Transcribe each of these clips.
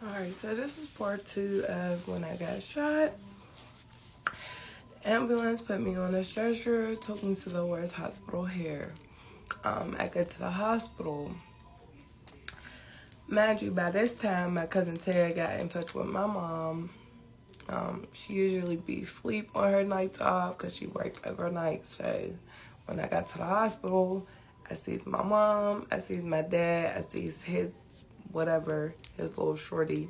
Alright, so this is part 2 of when I got shot. Ambulance put me on a stretcher, took me to the worst hospital here. I get to the hospital. Mind you, by this time, my cousin Tara got in touch with my mom. She usually be asleep on her nights off because she worked overnight. So when I got to the hospital, I sees my mom, I sees my dad, I sees his whatever, his little shorty.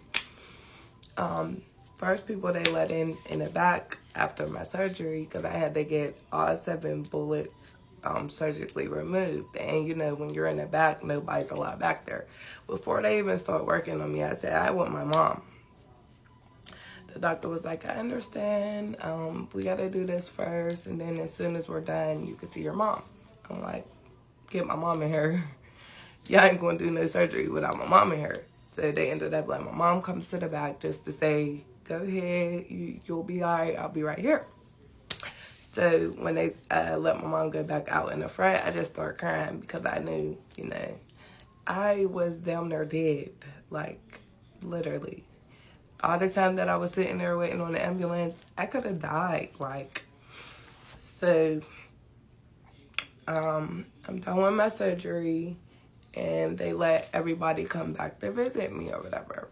First people they let in the back after my surgery because I had to get all 7 bullets surgically removed. And you know, when you're in the back, nobody's allowed back there. Before they even start working on me, I said, I want my mom. The doctor was like, I understand. We got to do this first. And then as soon as we're done, you can see your mom. I'm like, get my mom in here. Y'all ain't going to do no surgery without my mom in here. So they ended up letting my mom come to the back just to say, go ahead, you'll be all right, I'll be right here. So when they let my mom go back out in the front, I just started crying because I knew, you know, I was damn near dead, like literally. All the time that I was sitting there waiting on the ambulance, I could have died, like. So I'm done with my surgery and they let everybody come back to visit me or whatever.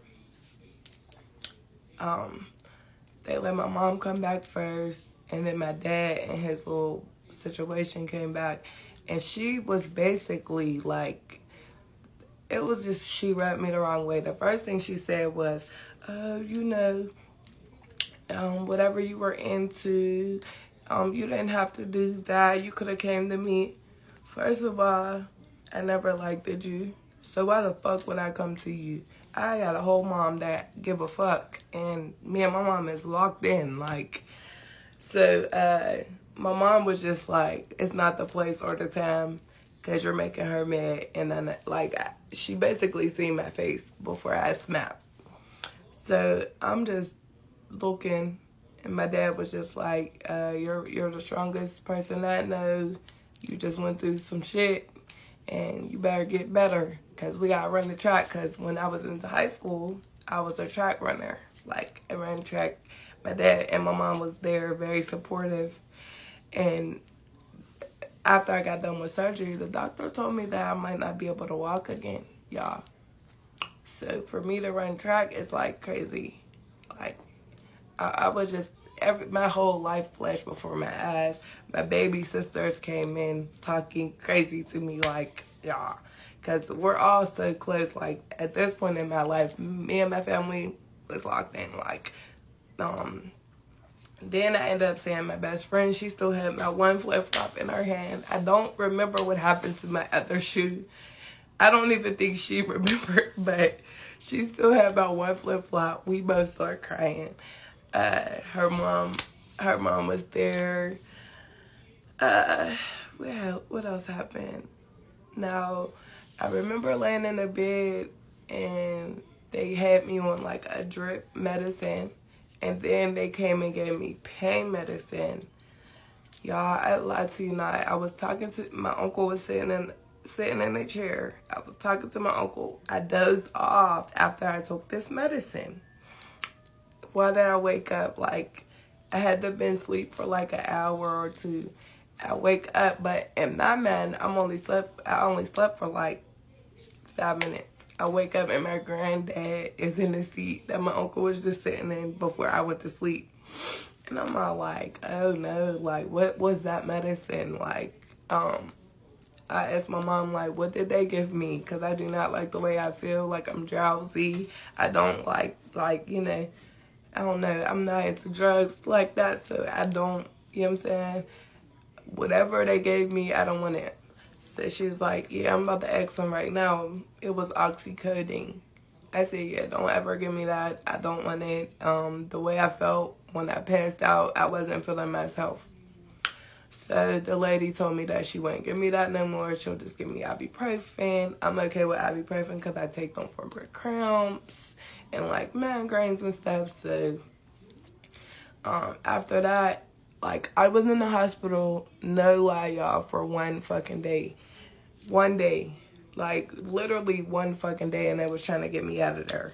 They let my mom come back first, and then my dad and his little situation came back, and she was basically like, it was just, she rubbed me the wrong way. The first thing she said was, you know, whatever you were into, you didn't have to do that. You could have came to me. First of all, I never liked you. So why the fuck would I come to you? I got a whole mom that give a fuck, and me and my mom is locked in, like. So my mom was just like, it's not the place or the time because you're making her mad. And then like, she basically seen my face before I snapped. So I'm just looking, and my dad was just like, you're the strongest person I know. You just went through some shit, and you better get better because we got to run the track. Because when I was in high school, I was a track runner. Like, I ran track. My dad and my mom was there, very supportive. And after I got done with surgery, the doctor told me that I might not be able to walk again, y'all. So for me to run track is like crazy. Like, I was just, my whole life flashed before my eyes. My baby sisters came in talking crazy to me, like, y'all. Because we're all so close. Like, at this point in my life, me and my family was locked in. Like, then I ended up seeing my best friend. She still had my one flip-flop in her hand. I don't remember what happened to my other shoe. I don't even think she remembered, but she still had my one flip-flop. We both started crying. Her mom was there. Well, what else happened? Now, I remember laying in the bed and they had me on like a drip medicine, and then they came and gave me pain medicine. Y'all, I lied to you not. I was talking to my uncle, was sitting in the chair. I was talking to my uncle. I dozed off after I took this medicine. Why did I wake up? Like, I had to been asleep for like an hour or two. I wake up, but in my mind, I only slept for like 5 minutes. I wake up and my granddad is in the seat that my uncle was just sitting in before I went to sleep. And I'm all like, oh no, like, what was that medicine? Like, I asked my mom, like, what did they give me? Because I do not like the way I feel. Like, I'm drowsy. I don't like, you know, I don't know. I'm not into drugs like that, so I don't, you know what I'm saying? Whatever they gave me, I don't want it. So she's like, yeah, I'm about to ask them right now. It was oxycodone. I said, yeah, don't ever give me that. I don't want it. The way I felt when I passed out, I wasn't feeling myself. So the lady told me that she wouldn't give me that no more. She'll just give me ibuprofen. I'm okay with ibuprofen because I take them for cramps and like migraines and stuff. So after that, like, I was in the hospital, no lie, y'all, for one fucking day. One day. Like, literally one fucking day, and they was trying to get me out of there.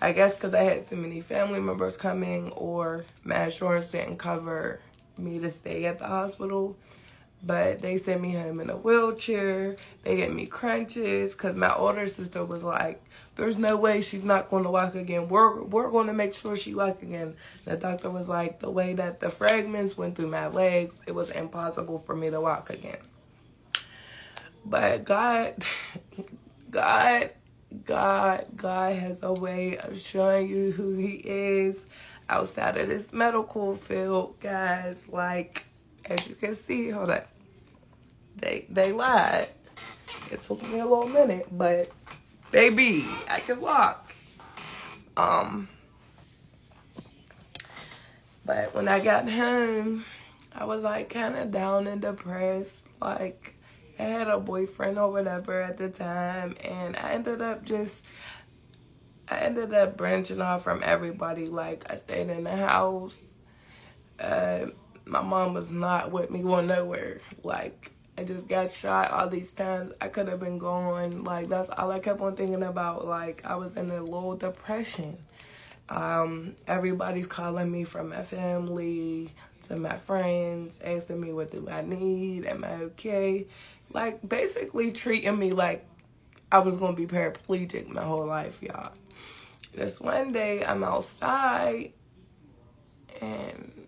I guess because I had too many family members coming, or my insurance didn't cover me to stay at the hospital. But they sent me home in a wheelchair. They gave me crutches because my older sister was like, there's no way she's not going to walk again. We're going to make sure she walks again. The doctor was like, the way that the fragments went through my legs, it was impossible for me to walk again. But God has a way of showing you who he is outside of this medical field, guys. Like, as you can see, hold on. They lied. It took me a little minute, but baby, I can walk. But when I got home, I was like kind of down and depressed. Like, I had a boyfriend or whatever at the time, and I ended up branching off from everybody. Like, I stayed in the house. My mom was not with me going nowhere. Like, I just got shot all these times. I could have been gone. Like, that's all I kept on thinking about. Like, I was in a little depression. Everybody's calling me from my family to my friends, asking me what do I need, am I okay? Like, basically treating me like I was going to be paraplegic my whole life, y'all. This one day, I'm outside, and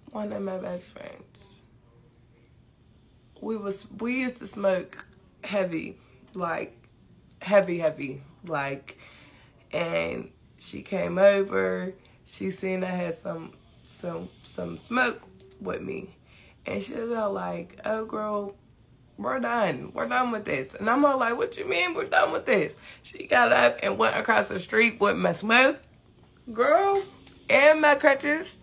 one of my best friends, we used to smoke heavy, like, heavy, like, and she came over, she seen I had some smoke with me, and she was all like, oh, girl, we're done with this. And I'm all like, what you mean we're done with this? She got up and went across the street with my smoke, girl, and my crutches.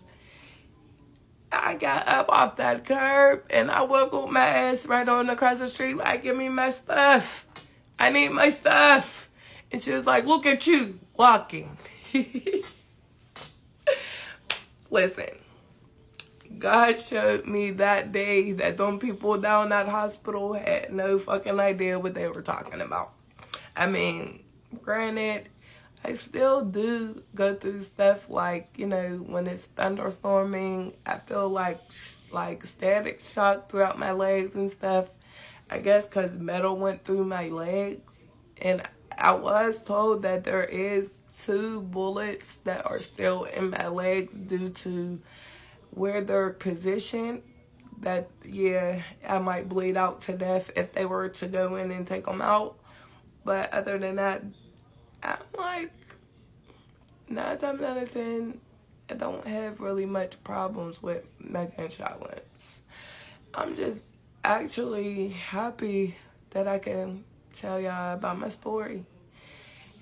I got up off that curb and I wiggled my ass right on across the street like, give me my stuff. I need my stuff. And she was like, look at you walking. Listen, God showed me that day that them people down that hospital had no fucking idea what they were talking about. I mean, granted, I still do go through stuff like, you know, when it's thunderstorming, I feel like static shock throughout my legs and stuff. I guess because metal went through my legs. And I was told that there is 2 bullets that are still in my legs due to where they're positioned. That, yeah, I might bleed out to death if they were to go in and take them out. But other than that, I'm like, 9 times out of 10, I don't have really much problems with my gunshot wounds. I'm just actually happy that I can tell y'all about my story.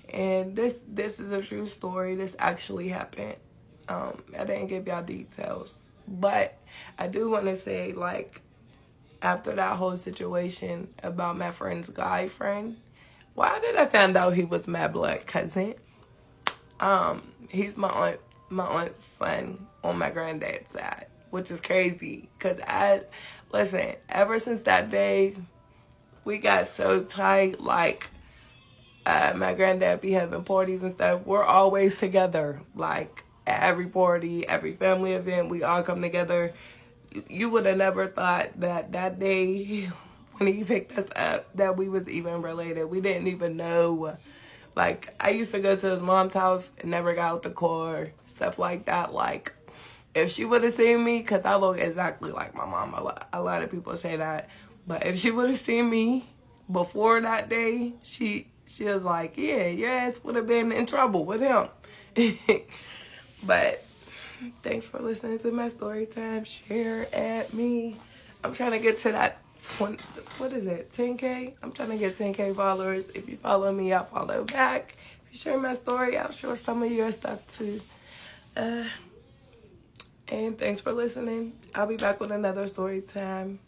And this is a true story. This actually happened. I didn't give y'all details. But I do want to say, like, after that whole situation about my friend's guy friend, why did I find out he was my blood cousin? He's my aunt's son on my granddad's side, which is crazy. Cause listen, ever since that day, we got so tight. Like, my granddad be having parties and stuff. We're always together. Like, at every party, every family event, we all come together. You would have never thought that day when he picked us up that we was even related. We didn't even know. Like, I used to go to his mom's house and never got out the car, stuff like that. Like, if she would have seen me, because I look exactly like my mom. A lot of people say that. But if she would have seen me before that day, she was like, yeah, your ass would have been in trouble with him. But thanks for listening to my story time. Share at me. I'm trying to get to that 10K? I'm trying to get 10K followers. If you follow me, I'll follow back. If you share my story, I'll share some of your stuff too. And thanks for listening. I'll be back with another story time.